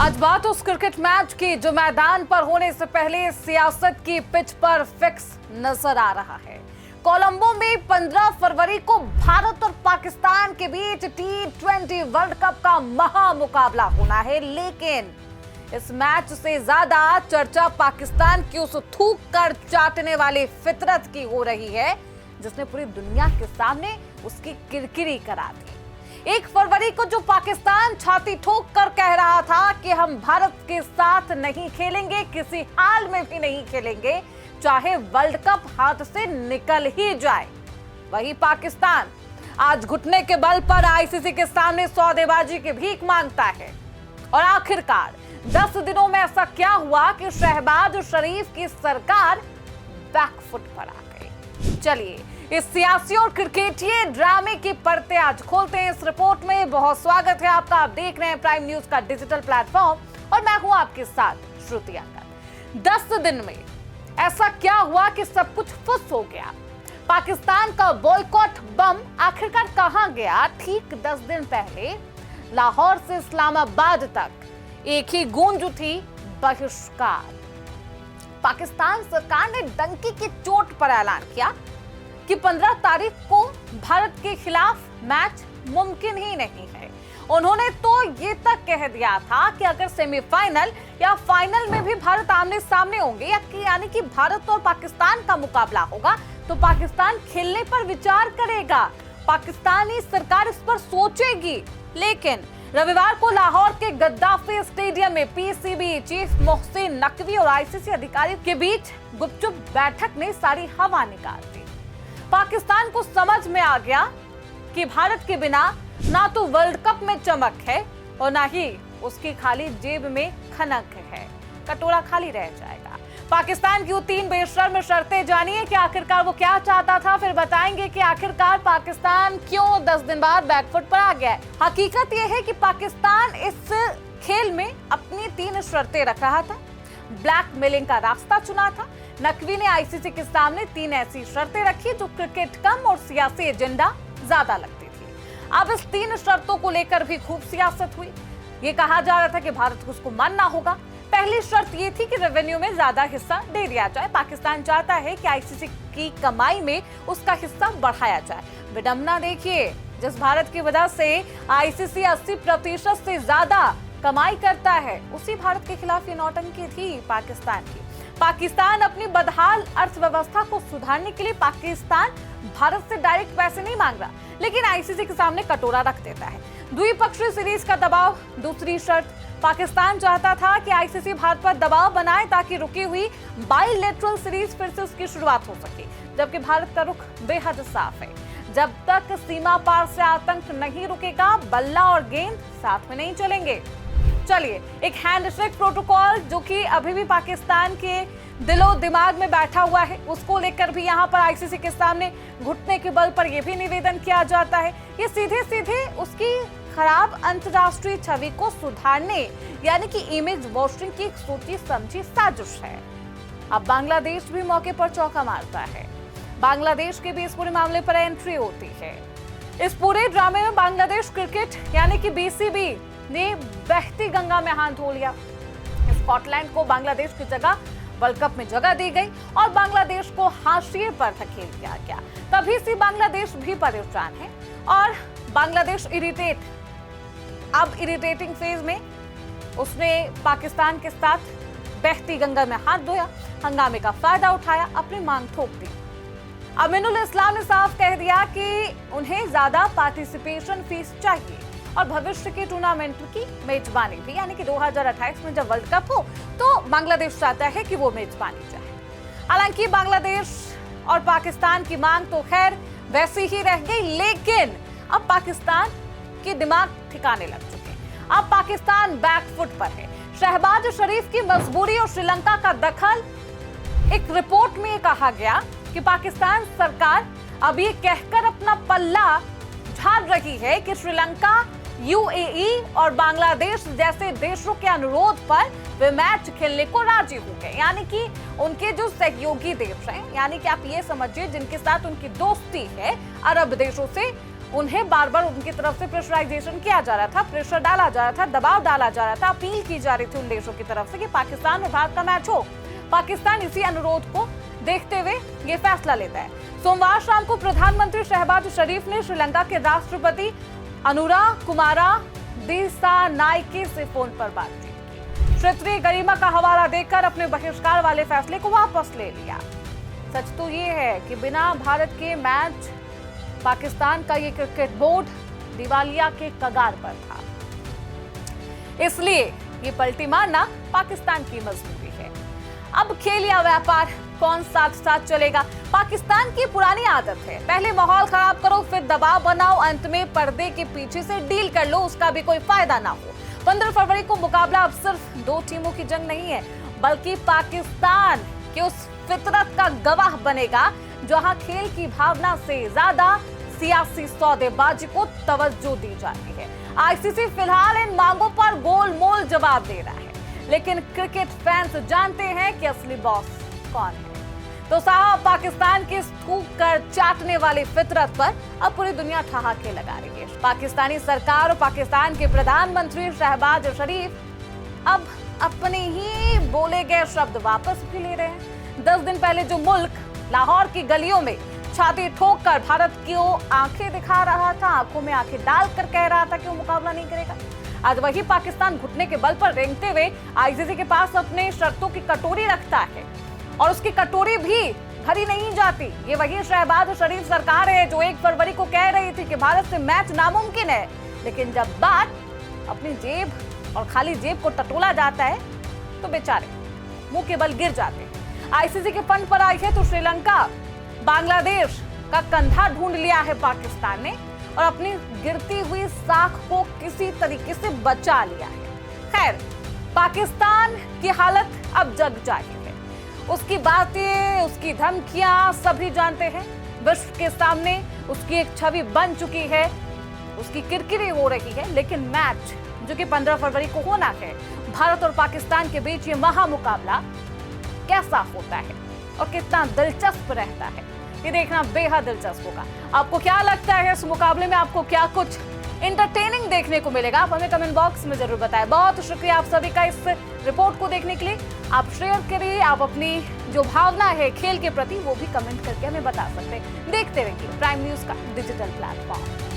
आज बात उस क्रिकेट मैच की जो मैदान पर होने से पहले सियासत की पिच पर फिक्स नजर आ रहा है। कोलंबो में 15 फरवरी को भारत और पाकिस्तान के बीच T20 वर्ल्ड कप का महामुकाबला होना है, लेकिन इस मैच से ज्यादा चर्चा पाकिस्तान की उस थूक कर चाटने वाली फितरत की हो रही है जिसने पूरी दुनिया के सामने उसकी किरकिरी करा दी। 1 फरवरी को जो पाकिस्तान छाती ठोक कर कह रहा था कि हम भारत के साथ नहीं खेलेंगे, किसी हाल में भी नहीं खेलेंगे, चाहे वर्ल्ड कप हाथ से निकल ही जाए, वही पाकिस्तान आज घुटने के बल पर आईसीसी के सामने सौदेबाजी की भीख मांगता है। और आखिरकार 10 दिनों में ऐसा क्या हुआ कि शहबाज शरीफ की सरकार बैकफुट पर आ गई। चलिए इस सियासी और क्रिकेटीय ड्रामे की परतें आज खोलते हैं इस रिपोर्ट में। बहुत स्वागत है आपका, आप देख रहे हैं प्राइम न्यूज का डिजिटल प्लेटफॉर्म और मैं हूं आपके साथ श्रुति अंगद। 10 दिन में ऐसा क्या हुआ कि सब कुछ फुस हो गया। पाकिस्तान का बॉयकॉट बम आखिरकार कहां गया। ठीक 10 दिन पहले लाहौर से इस्लामाबाद तक एक ही गूंज उठी, बहिष्कार। पाकिस्तान सरकार ने डंकी की चोट पर ऐलान किया कि 15 तारीख को भारत के खिलाफ मैच मुमकिन ही नहीं है। उन्होंने तो ये तक कह दिया था कि अगर सेमीफाइनल या फाइनल में भी भारत आमने सामने होंगे यानी कि भारत और पाकिस्तान का मुकाबला होगा तो पाकिस्तान खेलने पर विचार करेगा, पाकिस्तानी सरकार इस पर सोचेगी। लेकिन रविवार को लाहौर के गद्दाफी स्टेडियम में पीसीबी चीफ मोहसिन नकवी और आईसीसी अधिकारियों के बीच गुपचुप बैठक ने सारी हवा निकाल दी। पाकिस्तान को समझ में आ गया कि भारत के बिना ना तो वर्ल्ड कप में चमक है और ना ही उसकी खाली जेब में खनक है, कटोरा खाली रह जाएगा। पाकिस्तान की वो 3 बेशर्म शर्तें जानिए कि आखिरकार वो क्या चाहता था, फिर बताएंगे कि आखिरकार पाकिस्तान क्यों 10 दिन बाद बैकफुट पर आ गया है। हकीकत यह है कि पाकिस्तान इस खेल में अपनी 3 शर्तें रख रहा था, ब्लैकमेलिंग का रास्ता चुना था। नकवी ने आईसीसी के सामने 3 ऐसी शर्तें रखी जो क्रिकेट कम और सियासी एजेंडा ज्यादा लगती थी। अब इस 3 शर्तों को लेकर भी खूब सियासत हुई। ये कहा जा रहा था कि भारत को उसको मानना होगा। पहली शर्त ये थी कि रेवेन्यू में ज्यादा हिस्सा दे दिया जाए। पाकिस्तान चाहता है कि आईसीसी की कमाई में उसका हिस्सा बढ़ाया जाए। विडंबना देखिए, जिस भारत की वजह से आईसीसी 80% से ज्यादा कमाई करता है, उसी भारत के खिलाफ ये नौटंकी थी पाकिस्तान की। पाकिस्तान अपनी बदहाल अर्थव्यवस्था को सुधारने के लिए पाकिस्तान भारत से डायरेक्ट पैसे नहीं मांग रहा, लेकिन आईसीसी के सामने कटोरा रख देता है। द्विपक्षीय सीरीज का दबाव दूसरी शर्त। पाकिस्तान चाहता था कि आईसीसी भारत पर दबाव बनाए ताकि रुकी हुई बाइलेटरल सीरीज फिर से उसकी शुरुआत हो सके, जबकि भारत का रुख बेहद साफ है। जब तक सीमा पार से आतंक नहीं रुकेगा, बल्ला और गेंद साथ में नहीं चलेंगे। चलिए एक हैंडशेक प्रोटोकॉल जो कि अभी भी पाकिस्तान के दिलो दिमाग में बैठा हुआ है, उसको लेकर भी यहाँ पर आईसीसी के सामने घुटने के बल पर यह भी निवेदन किया जाता है। ये सीधे सीधे उसकी खराब अंतर्राष्ट्रीय छवि को सुधारने यानी कि इमेज वॉशिंग की एक सोची समझी साजिश है। अब बांग्लादेश भी मौके पर चौका मारता है। बांग्लादेश के भी इस पूरे मामले पर एंट्री होती है। इस पूरे ड्रामे में बांग्लादेश क्रिकेट यानी कि बीसीबी ने बहती गंगा में हाथ धो लिया। स्कॉटलैंड को बांग्लादेश की जगह वर्ल्ड कप में जगह दी गई और बांग्लादेश को हाशिए पर धकेल दिया गया। तभी से बांग्लादेश भी परेशान है और बांग्लादेश अब इरिटेटिंग फेज में उसने पाकिस्तान के साथ बहती गंगा में हाथ धोया, हंगामे का फायदा उठाया, अपनी मांग थोप दी। अमीनुल इस्लाम ने साफ कह दिया कि उन्हें ज्यादा पार्टिसिपेशन फीस चाहिए और भविष्य के टूर्नामेंट की मेजबानी भी, यानी कि 2028 में जब वर्ल्ड कप हो तो बांग्लादेश चाहता है कि वो मेजबानी चाहे। हालांकि बांग्लादेश और पाकिस्तान की मांग तो खैर वैसी ही रह गई, लेकिन अब पाकिस्तान के दिमाग ठिकाने लग चुके हैं। अब पाकिस्तान बैकफुट पर है। शहबाज शरीफ की मजबूरी और श्रीलंका का दखल। एक रिपोर्ट में ये कहा गया कि पाकिस्तान सरकार अब ये कहकर अपना पल्ला झाड़ रही है कि श्रीलंका, यूएई और बांग्लादेश जैसे देशों के अनुरोध पर वे मैच खेलने को राजी हो गए। यानी कि उनके जो सहयोगी देश हैं, यानी कि आप ये समझिए जिनके साथ उनकी दोस्ती है अरब देशों से, उन्हें बार बार उनकी तरफ से प्रेशराइजेशन किया जा रहा था, प्रेशर डाला जा रहा था, दबाव डाला जा रहा था, अपील की जा रही थी उन देशों की तरफ से कि पाकिस्तान और भारत का मैच हो। पाकिस्तान इसी अनुरोध को देखते हुए ये फैसला लेता है। सोमवार शाम को प्रधानमंत्री शहबाज शरीफ ने श्रीलंका के राष्ट्रपति अनुरा कुमारा दिसानायके से फोन पर बातचीत की। क्षेत्रीय गरिमा का हवाला देकर अपने बहिष्कार वाले फैसले को वापस ले लिया। सच तो ये है कि बिना भारत के मैच पाकिस्तान का ये क्रिकेट बोर्ड दिवालिया के कगार पर था, इसलिए ये पलटी मारना पाकिस्तान की मजबूरी है। अब खेल या व्यापार कौन साथ साथ चलेगा? पाकिस्तान की पुरानी आदत है, पहले माहौल खराब करो, फिर दबाव बनाओ, अंत में पर्दे के पीछे से डील कर लो, उसका भी कोई फायदा ना हो। 15 फरवरी को मुकाबला अब सिर्फ दो टीमों की जंग नहीं है, बल्कि पाकिस्तान के उस फितरत का गवाह बनेगा जहां खेल की भावना से ज्यादा सियासी सौदेबाजी को तवज्जो दी जाती है। आईसीसी फिलहाल इन मांगों पर गोलमोल जवाब दे रहा है, लेकिन क्रिकेट फैंस जानते हैं कि असली बॉस कौन है। तो साहब, पाकिस्तान की थूक कर चाटने वाली फितरत पर अब पूरी दुनिया ठहाके लगा रही है। पाकिस्तानी सरकार और पाकिस्तान के प्रधानमंत्री शहबाज शरीफ अब अपने ही बोले गए शब्द वापस भी ले रहे हैं। 10 दिन पहले जो मुल्क लाहौर की गलियों में छाती ठोक कर भारत को आंखें दिखा रहा था, आंखों में आंखें डालकर कह रहा था कि वो मुकाबला नहीं करेगा, आज वही पाकिस्तान घुटने के बल पर रेंगते हुए आईसीसी के पास अपने शर्तों की कटोरी रखता है और उसकी कटोरी भी भरी नहीं जाती। ये वही शहबाज शरीफ सरकार है जो 1 फरवरी को कह रही थी कि भारत से मैच नामुमकिन है, लेकिन जब बात अपनी जेब और खाली जेब को टटोला जाता है तो बेचारे मुंह के बल गिर जाते हैं। आईसीसी के फंड पर आई है तो श्रीलंका, बांग्लादेश का कंधा ढूंढ लिया है पाकिस्तान ने और अपनी गिरती हुई साख को किसी तरीके से बचा लिया है। खैर, पाकिस्तान की हालत अब जग जाहिर है, उसकी बातें, उसकी धमकियां सभी जानते हैं। विश्व के सामने उसकी एक छवि बन चुकी है, उसकी किरकिरी हो रही है, लेकिन मैच जो कि 15 फरवरी को होना है, भारत और पाकिस्तान के बीच ये महामुकाबला कैसा होता है और कितना दिलचस्प रहता है, ये देखना बेहद दिलचस्प होगा। आपको क्या लगता है इस मुकाबले में आपको क्या कुछ इंटरटेनिंग देखने को मिलेगा? आप हमें कमेंट बॉक्स में जरूर बताएं। बहुत शुक्रिया आप सभी का इस रिपोर्ट को देखने के लिए। आप शेयर करिए, आप अपनी जो भावना है खेल के प्रति वो भी कमेंट करके हमें बता सकते हैं। देखते रहिए प्राइम न्यूज का डिजिटल प्लेटफॉर्म।